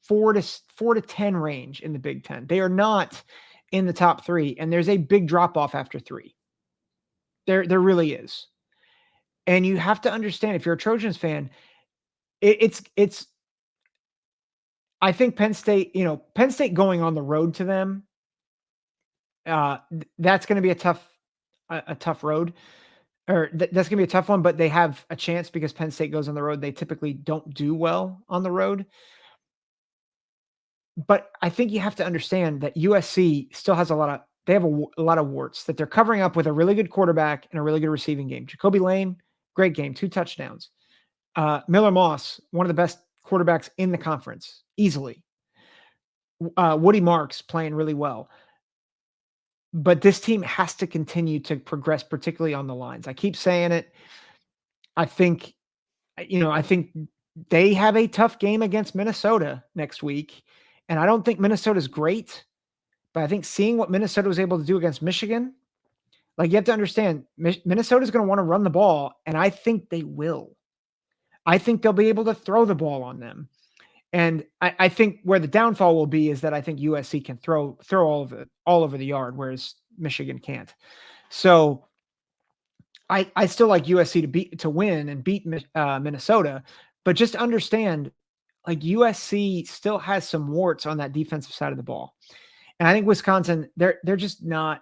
4 to 10 range in the Big Ten. They are not in the top three, and there's a big drop off after three. There really is, and you have to understand if you're a Trojans fan, it's. I think Penn State, Penn State going on the road to them, that's going to be a tough road, or that's going to be a tough one. But they have a chance because Penn State goes on the road. They typically don't do well on the road. But I think you have to understand that USC still has they have a lot of warts that they're covering up with a really good quarterback and a really good receiving game. Jacoby Lane, great game, 2 touchdowns. Miller Moss, one of the best quarterbacks in the conference, easily. Woody Marks playing really well. But this team has to continue to progress, particularly on the lines. I keep saying it. I think, I think they have a tough game against Minnesota next week. And I don't think Minnesota's great, but I think seeing what Minnesota was able to do against Michigan, like you have to understand, Minnesota's going to want to run the ball, and I think they will. I think they'll be able to throw the ball on them. And I think where the downfall will be is that I think USC can throw all over the yard, whereas Michigan can't. So I still like USC to win and beat Minnesota, but just understand, like USC still has some warts on that defensive side of the ball, and I think Wisconsin, they're just not.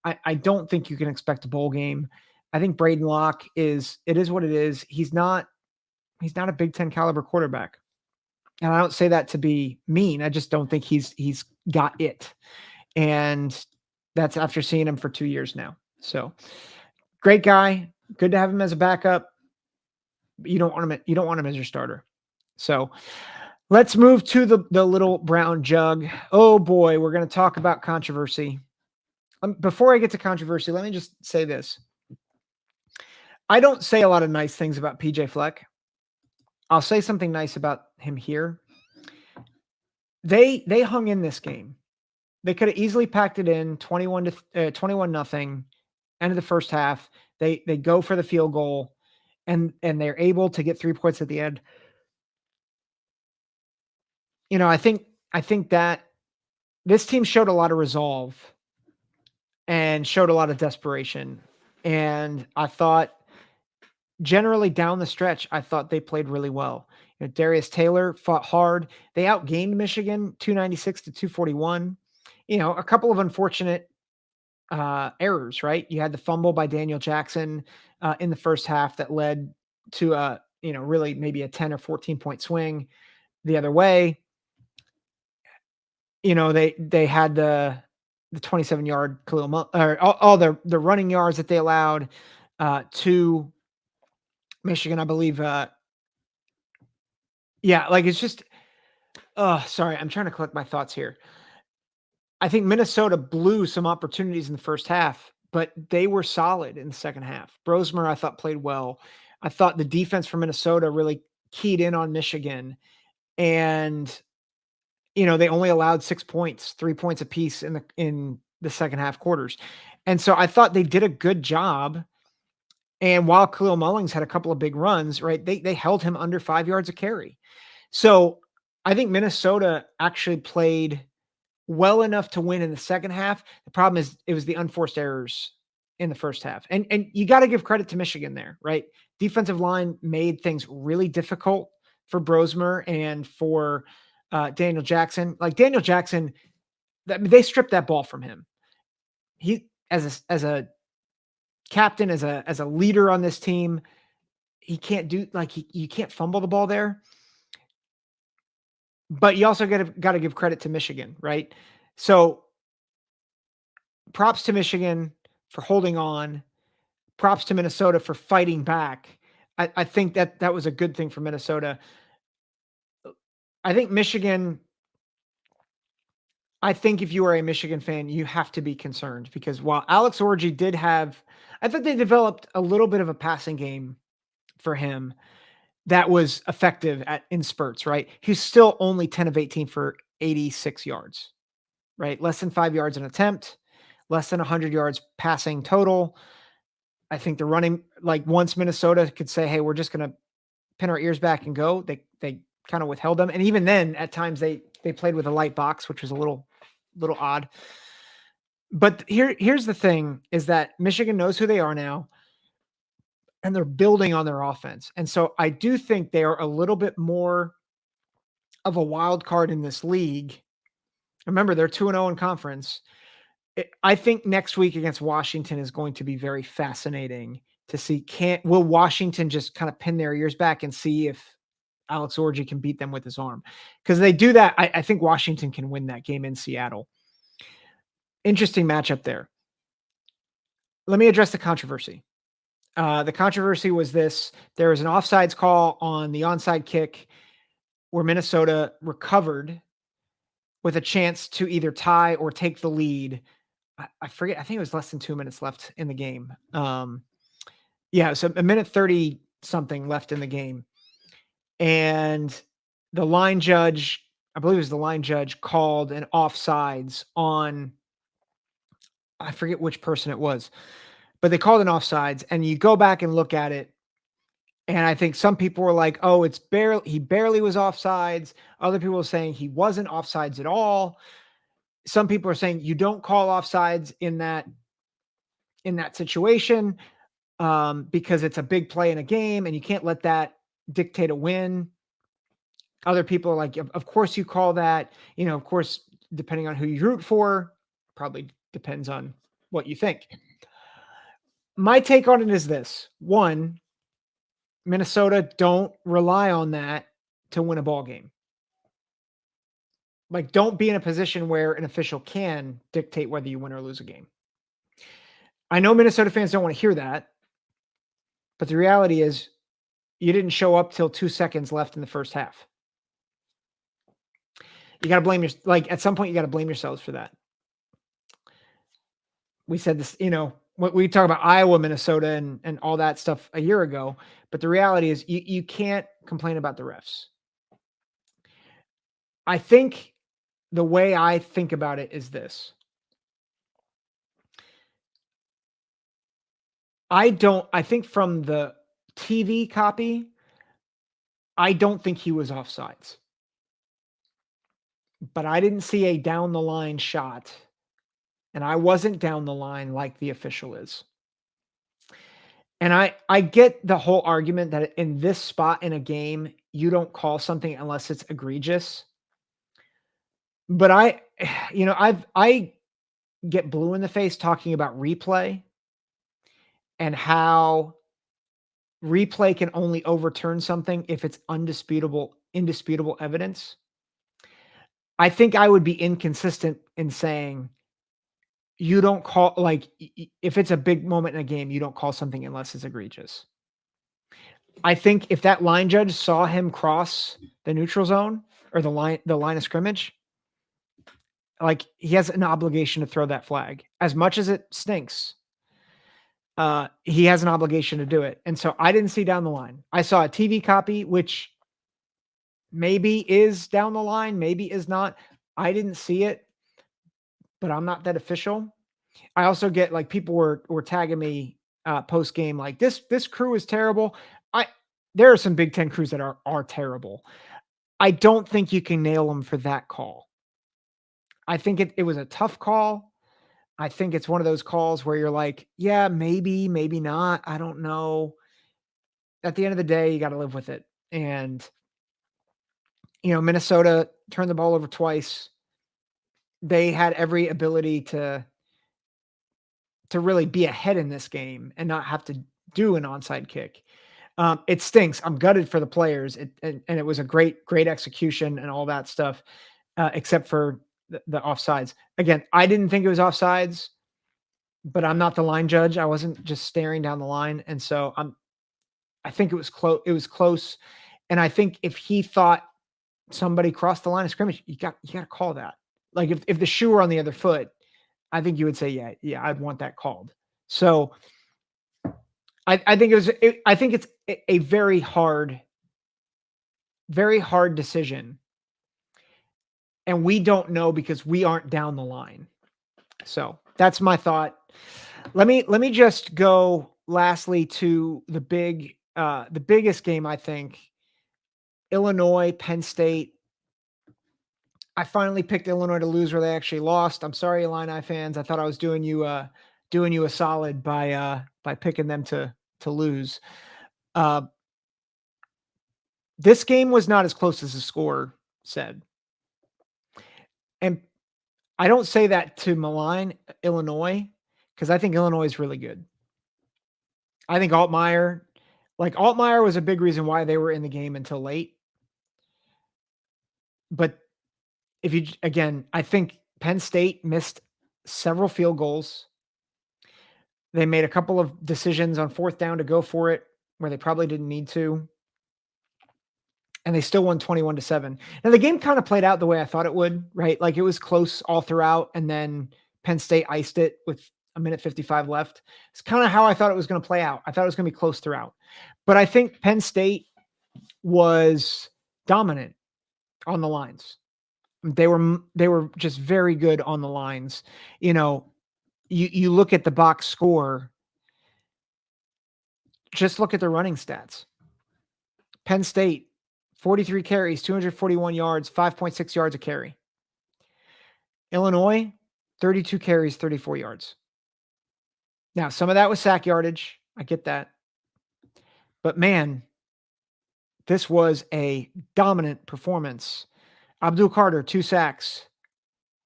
I don't think you can expect a bowl game. I think Braden Locke is what it is. He's not a Big Ten caliber quarterback. And I don't say that to be mean. I just don't think he's got it. And that's after seeing him for 2 years now. So great guy. Good to have him as a backup. But you don't want him as your starter. So let's move to the little brown jug. Oh boy, we're going to talk about controversy. Before I get to controversy, let me just say this. I don't say a lot of nice things about PJ Fleck. I'll say something nice about him here. They hung in this game. They could have easily packed it in 21 nothing. End of the first half. They go for the field goal, and they're able to get 3 points at the end. I think that this team showed a lot of resolve and showed a lot of desperation. And I thought generally down the stretch, I thought they played really well. Darius Taylor fought hard. They outgained Michigan 296 to 241. A couple of unfortunate errors, right? You had the fumble by Daniel Jackson in the first half that led to really maybe a 10 or 14 point swing the other way. They had the 27-yard Khalil or all the running yards that they allowed to Michigan, I believe. Yeah, like it's just. Sorry, I'm trying to collect my thoughts here. I think Minnesota blew some opportunities in the first half, but they were solid in the second half. Brosmer, I thought, played well. I thought the defense for Minnesota really keyed in on Michigan, and they only allowed 6 points, 3 points apiece in the second half quarters, and so I thought they did a good job. And while Khalil Mullings had a couple of big runs, right, they held him under 5 yards a carry. So I think Minnesota actually played well enough to win in the second half. The problem is it was the unforced errors in the first half. And you got to give credit to Michigan there, right? Defensive line made things really difficult for Brosmer and for Daniel Jackson. Like Daniel Jackson, they stripped that ball from him. He as a captain, as a leader on this team, he can't do you can't fumble the ball there. But you also got to give credit to Michigan, right? So props to Michigan for holding on. Props to Minnesota for fighting back. I think that was a good thing for Minnesota. I think Michigan I think if you are a Michigan fan, you have to be concerned because while Alex Orji did have, I thought they developed a little bit of a passing game for him that was effective in spurts, right? He's still only 10 of 18 for 86 yards, right? Less than 5 yards an attempt, less than 100 yards passing total. I think the running, like once Minnesota could say, hey, we're just going to pin our ears back and go, they kind of withheld them. And even then, at times they played with a light box, which was a little odd. But here's the thing is that Michigan knows who they are now and they're building on their offense. And so I do think they are a little bit more of a wild card in this league. Remember, they're 2-0 in conference. I think next week against Washington is going to be very fascinating to see. Will Washington just kind of pin their ears back and see if Alex Orji can beat them with his arm? Because they do that. I think Washington can win that game in Seattle. Interesting matchup there. Let me address the controversy. The controversy was this. There was an offsides call on the onside kick where Minnesota recovered with a chance to either tie or take the lead. I forget. I think it was less than 2 minutes left in the game. Yeah, so a minute 30 something left in the game. And the line judge, I believe it was the line judge, called an offsides on, I forget which person it was, but they called an offsides. And you go back and look at it. And I think some people were like, oh, he barely was offsides. Other people were saying he wasn't offsides at all. Some people are saying you don't call offsides in that situation because it's a big play in a game and you can't let that dictate a win. Other people are like, of course you call that, of course, depending on who you root for, probably depends on what you think. My take on it is this. One, Minnesota, don't rely on that to win a ball game. Like, don't be in a position where an official can dictate whether you win or lose a game. I know Minnesota fans don't want to hear that, but the reality is you didn't show up till 2 seconds left in the first half. You got to blame at some point you got to blame yourselves for that. We said this, what we talk about Iowa, Minnesota and all that stuff a year ago, but the reality is you can't complain about the refs. I think the way I think about it is this. I think from the TV copy, I don't think he was offsides. But I didn't see a down the line shot. And I wasn't down the line like the official is. And I get the whole argument that in this spot in a game, you don't call something unless it's egregious. But I get blue in the face talking about replay and how replay can only overturn something if it's indisputable evidence. I think I would be inconsistent in saying you don't call, if it's a big moment in a game, you don't call something unless it's egregious. I think if that line judge saw him cross the neutral zone or the line of scrimmage, he has an obligation to throw that flag. As much as it stinks, he has an obligation to do it. And so I didn't see down the line. I saw a TV copy, which maybe is down the line, maybe is not. I didn't see it, but I'm not that official. I also get people were tagging me post game this crew is terrible. There are some Big Ten crews that are terrible. I don't think you can nail them for that call. I think it was a tough call. I think it's one of those calls where you're like, yeah, maybe not. I don't know. At the end of the day, you got to live with it. And, Minnesota turned the ball over twice. They had every ability to really be ahead in this game and not have to do an onside kick. It stinks. I'm gutted for the players. And it was a great execution and all that stuff, except for the offsides. Again, I didn't think it was offsides, but I'm not the line judge. I wasn't just staring down the line. And so I think it was close. It was close. And I think if he thought somebody crossed the line of scrimmage, you got to call that. Like if the shoe were on the other foot, I think you would say, yeah, I'd want that called. So I think I think it's a very hard decision, and we don't know because we aren't down the line. So that's my thought. Let me just go lastly to the biggest game, I think. Illinois, Penn State. I finally picked Illinois to lose where they actually lost. I'm sorry, Illini fans. I thought I was doing you a solid by picking them to lose. Uh, this game was not as close as the score said. And I don't say that to malign Illinois because I think Illinois is really good. I think Altmaier was a big reason why they were in the game until late. But if you again, I think Penn State missed several field goals. They made a couple of decisions on fourth down to go for it where they probably didn't need to. And they still won 21-7. Now the game kind of played out the way I thought it would, right? Like it was close all throughout, and then Penn State iced it with a minute 55 left. It's kind of how I thought it was going to play out. I thought it was going to be close throughout. But I think Penn State was dominant on the lines. They were just very good on the lines. You know, you look at the box score, just look at the running stats. Penn State, 43 carries, 241 yards, 5.6 yards a carry. Illinois, 32 carries, 34 yards. Now, some of that was sack yardage. I get that. But man, this was a dominant performance. Abdul Carter, 2 sacks.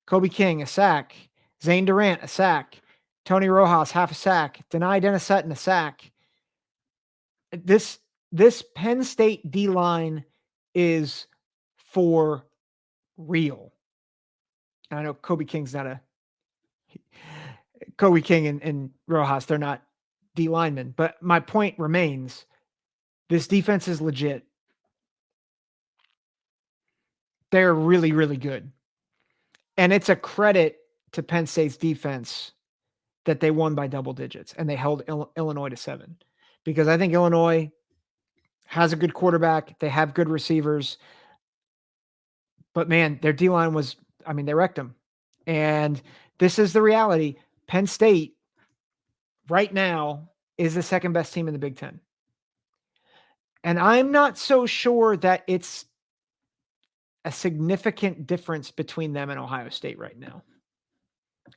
Kobe King, a sack. Zane Durant, a sack. Tony Rojas, half a sack. Denai Dennis Sutton, a sack. This Penn State D-line is for real. I know Kobe King and Rojas, they're not D linemen, but my point remains. This defense is legit. They're really, really good. And it's a credit to Penn State's defense that they won by double digits and they held Illinois to 7. Because I think Illinois has a good quarterback. They have good receivers. But man, their D-line they wrecked them. And this is the reality. Penn State right now is the second best team in the Big Ten. And I'm not so sure that it's a significant difference between them and Ohio State right now.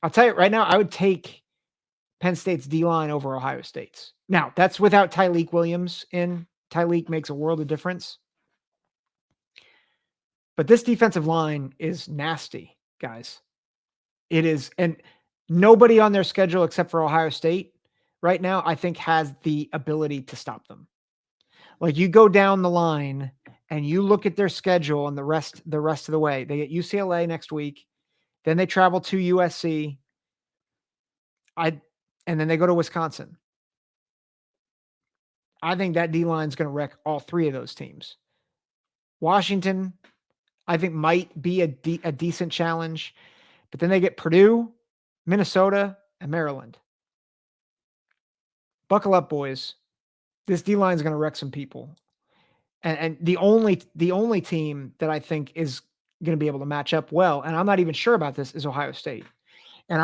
I'll tell you right now, I would take Penn State's D-line over Ohio State's. Now, that's without Tyleik Williams in. Tyleik makes a world of difference. But this defensive line is nasty, guys. It is. And nobody on their schedule except for Ohio State right now, I think, has the ability to stop them. Like you go down the line and you look at their schedule and the rest of the way. They get UCLA next week. Then they travel to USC. And then they go to Wisconsin. I think that D-line is going to wreck all 3 of those teams. Washington, I think, might be a decent challenge. But then they get Purdue, Minnesota, and Maryland. Buckle up, boys. This D-line is going to wreck some people. And the only team that I think is going to be able to match up well, and I'm not even sure about this, is Ohio State. And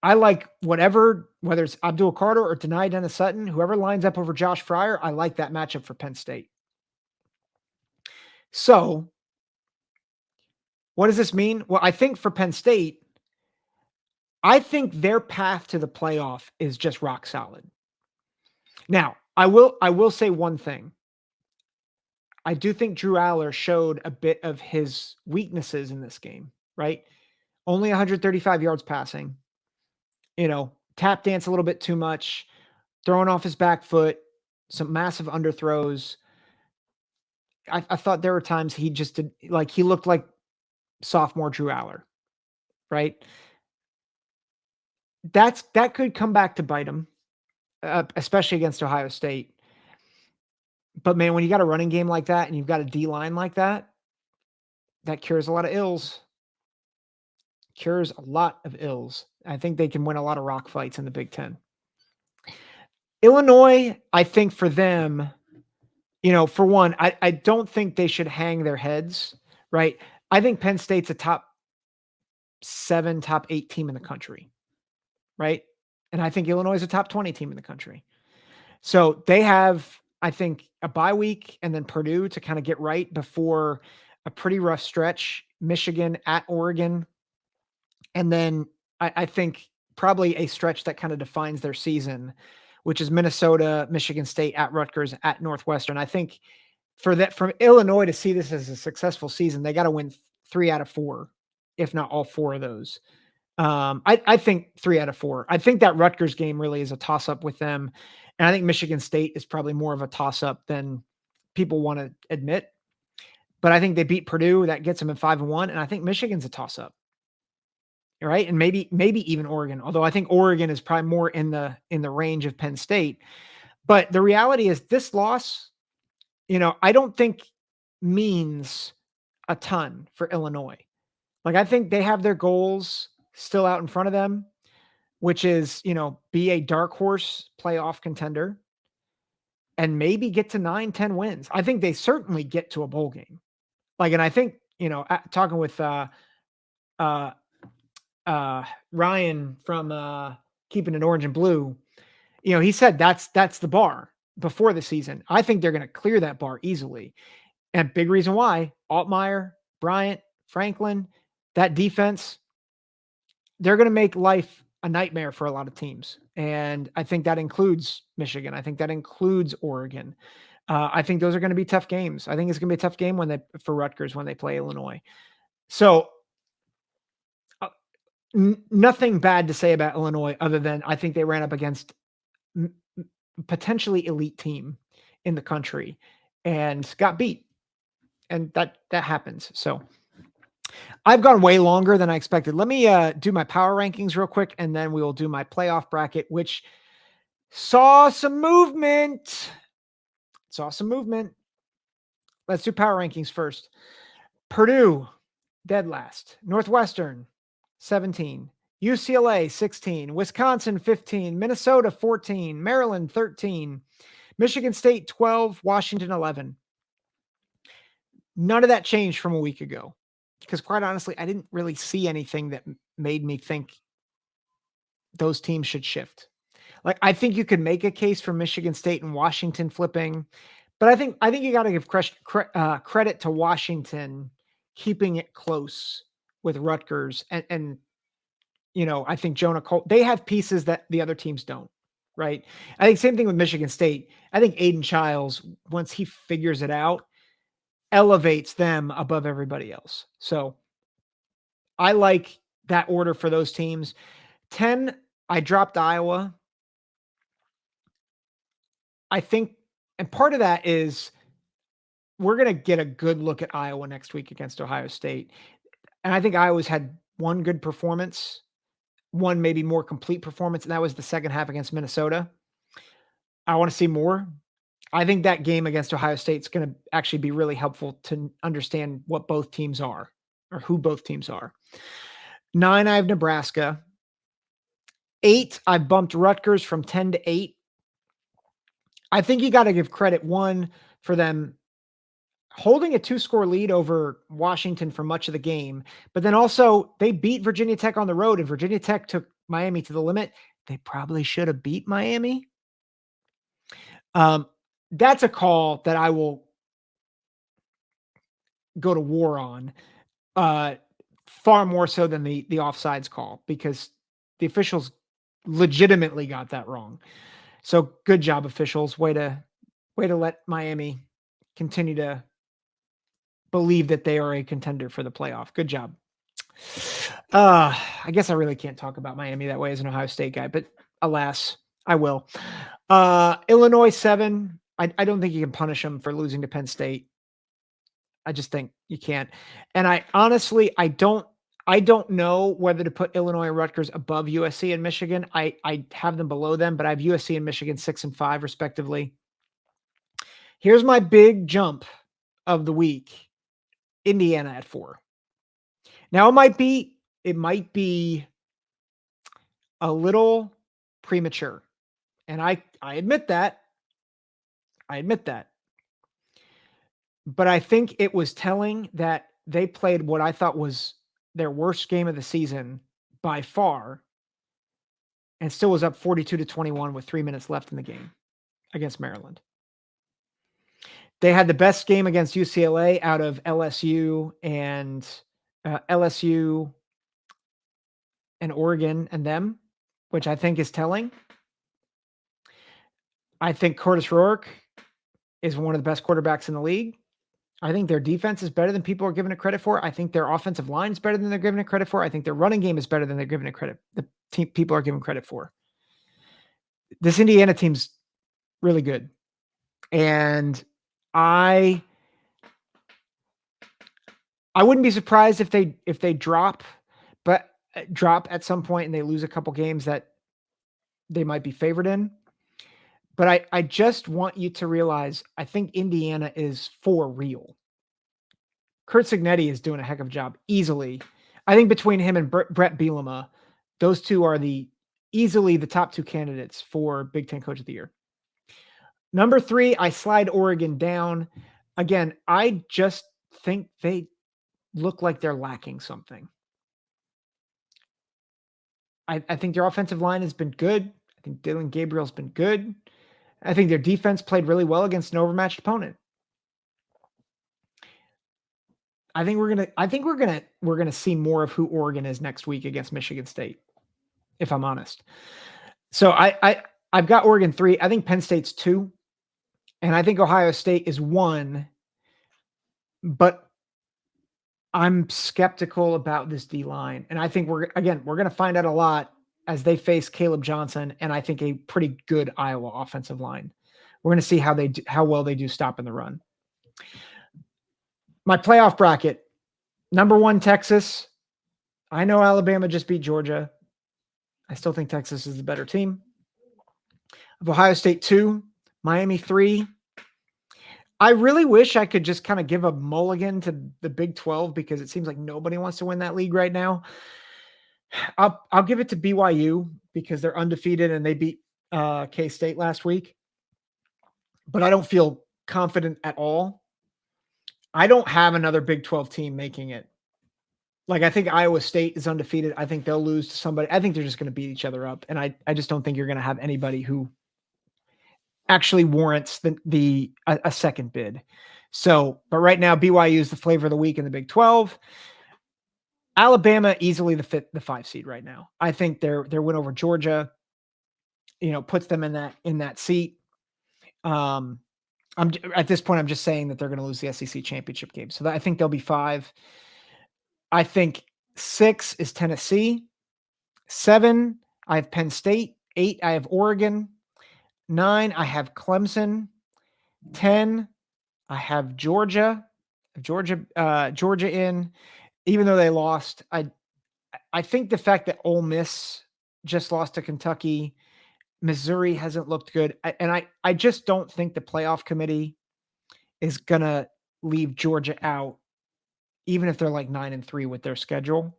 I like whether it's Abdul Carter or Denai Dennis Sutton, whoever lines up over Josh Fryer, I like that matchup for Penn State. So what does this mean? Well, I think for Penn State, I think their path to the playoff is just rock solid. Now, I will say one thing. I do think Drew Aller showed a bit of his weaknesses in this game, right? Only 135 yards passing. Tap dance a little bit too much, throwing off his back foot, some massive underthrows. I thought there were times he just did, like, he looked like sophomore Drew Aller, right? That could come back to bite him, especially against Ohio State. But man, when you got a running game like that and you've got a D line like that, that cures a lot of ills. cures a lot of ills. I think they can win a lot of rock fights in the Big Ten. Illinois, I think for them, for one, I don't think they should hang their heads, right? I think Penn State's a top 7, top 8 team in the country, right? And I think Illinois is a top 20 team in the country. So they have, I think, a bye week and then Purdue to kind of get right before a pretty rough stretch, Michigan at Oregon. And then I think probably a stretch that kind of defines their season, which is Minnesota, Michigan State, at Rutgers, at Northwestern. I think from Illinois to see this as a successful season, they got to win 3 out of 4, if not all 4 of those. I think 3 out of 4. I think that Rutgers game really is a toss-up with them. And I think Michigan State is probably more of a toss-up than people want to admit. But I think they beat Purdue. That gets them at 5-1. And I think Michigan's a toss-up. Right. And maybe even Oregon, although I think Oregon is probably more in the range of Penn State. But the reality is this loss, I don't think means a ton for Illinois. Like, I think they have their goals still out in front of them, which is, be a dark horse playoff contender and maybe get to 9-10 wins. I think they certainly get to a bowl game. Like, and I think, talking with Ryan from Keeping It Orange and Blue, he said that's the bar before the season. I think they're going to clear that bar easily. And big reason why: Altmaier, Bryant, Franklin, that defense, they're going to make life a nightmare for a lot of teams. And I think that includes Michigan. I think that includes Oregon. I think those are going to be tough games. I think it's going to be a tough game for Rutgers when they play Illinois. So nothing bad to say about Illinois other than I think they ran up against potentially elite team in the country and got beat. And that happens. So I've gone way longer than I expected. Let me do my power rankings real quick, and then we will do my playoff bracket, which saw some movement. Let's do power rankings first. Purdue, dead last. Northwestern, 17. UCLA, 16. Wisconsin, 15. Minnesota, 14. Maryland, 13. Michigan State, 12. Washington, 11. None of that changed from a week ago. Because quite honestly, I didn't really see anything that made me think those teams should shift. Like, I think you could make a case for Michigan State and Washington flipping, but I think you got to give credit to Washington keeping it close with Rutgers, and I think Jonah Cole, they have pieces that the other teams don't. Right? I think same thing with Michigan State. I think Aiden Childs, once he figures it out, elevates them above everybody else. So I like that order for those teams. 10, I dropped Iowa. I think, and part of that is we're going to get a good look at Iowa next week against Ohio State. And I think Iowa's had one good performance, one maybe more complete performance, and that was the second half against Minnesota. I want to see more. I think that game against Ohio State is going to actually be really helpful to understand what both teams are, or who both teams are. 9, I have Nebraska. 8, I bumped Rutgers from 10 to 8. I think you got to give credit, one, for them holding a 2-score lead over Washington for much of the game, but then also they beat Virginia Tech on the road, and Virginia Tech took Miami to the limit. They probably should have beat Miami. That's a call that I will go to war on, far more so than the offsides call, because the officials legitimately got that wrong. So good job, officials. Way to let Miami continue to believe that they are a contender for the playoff. Good job. I guess I really can't talk about Miami that way as an Ohio State guy, but alas, I will. Illinois, 7. I don't think you can punish them for losing to Penn State. I just think you can't. And I honestly, I don't know whether to put Illinois and Rutgers above USC and Michigan. I have them below them, but I have USC and Michigan 6 and 5 respectively. Here's my big jump of the week. Indiana at 4. Now, it might be it might be a little premature. And I admit that. I admit that. But I think it was telling that they played what I thought was their worst game of the season by far and still was up 42-21 with 3 minutes left in the game against Maryland. They had the best game against UCLA out of LSU and Oregon and them, which I think is telling. I think Curtis Rourke is one of the best quarterbacks in the league. I think their defense is better than people are giving it credit for. I think their offensive line is better than they're giving it credit for. I think their running game is better than they're giving it credit. People are giving credit for. This Indiana team's really good. And I wouldn't be surprised if they drop at some point and they lose a couple games that they might be favored in. But I just want you to realize I think Indiana is for real. Kurt Cignetti is doing a heck of a job easily. I think between him and Brett Bielema, those two are easily the top two candidates for Big Ten Coach of the Year. Number 3, I slide Oregon down. Again, I just think they look like they're lacking something. I think their offensive line has been good. I think Dylan Gabriel's been good. I think their defense played really well against an overmatched opponent. I think we're gonna see more of who Oregon is next week against Michigan State, if I'm honest. So I've got Oregon 3. I think Penn State's 2, and I think Ohio State is 1. But I'm skeptical about this D line, and I think we're gonna find out a lot as they face Caleb Johnson and I think a pretty good Iowa offensive line. We're gonna see how well they do stopping the run. My playoff bracket, number 1, Texas. I know Alabama just beat Georgia. I still think Texas is the better team. Of Ohio State 2, Miami 3. I really wish I could just kind of give a mulligan to the Big 12 because it seems like nobody wants to win that league right now. I'll give it to BYU because they're undefeated and they beat K-State last week. But I don't feel confident at all. I don't have another Big 12 team making it. Like, I think Iowa State is undefeated. I think they'll lose to somebody. I think they're just going to beat each other up. And I just don't think you're going to have anybody who actually warrants a second bid. So, but right now, BYU is the flavor of the week in the Big 12. Alabama easily the 5 seed right now. I think their win over Georgia, puts them in that seat. I'm at this point, I'm just saying that they're going to lose the SEC championship game. So I think they'll be 5. I think 6 is Tennessee. 7, I have Penn State. 8, I have Oregon. 9, I have Clemson. 10, I have Georgia. Georgia in, even though they lost. I think the fact that Ole Miss just lost to Kentucky, Missouri hasn't looked good, and I just don't think the playoff committee is gonna leave Georgia out, even if they're like 9-3 with their schedule.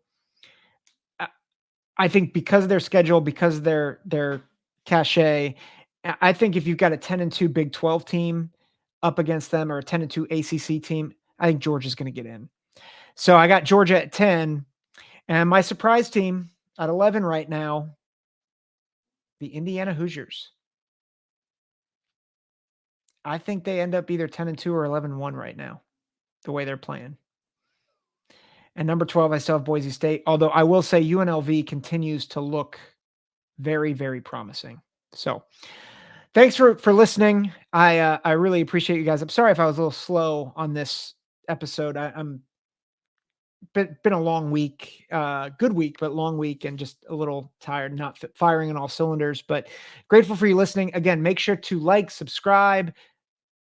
I think because of their schedule, because of their cachet, I think if you've got a 10-2 Big 12 team up against them or a 10-2 ACC team, I think Georgia's going to get in. So I got Georgia at 10, and my surprise team at 11 right now, the Indiana Hoosiers. I think they end up either 10-2 or 11-1 right now, the way they're playing. And number 12, I still have Boise State, although I will say UNLV continues to look very, very promising. So thanks for listening. I really appreciate you guys. I'm sorry if I was a little slow on this episode. I'm been a long week, good week, but long week and just a little tired, not firing on all cylinders, but grateful for you listening. Again, make sure to like, subscribe.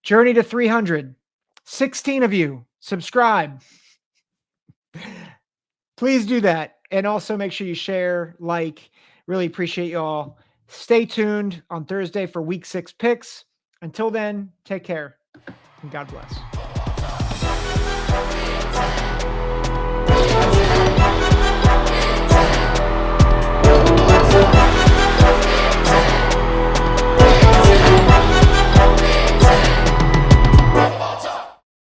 Journey to 300. 16 of you subscribe. Please do that. And also make sure you share, like, really appreciate you all. Stay tuned on Thursday for week 6 picks. Until then, take care and God bless.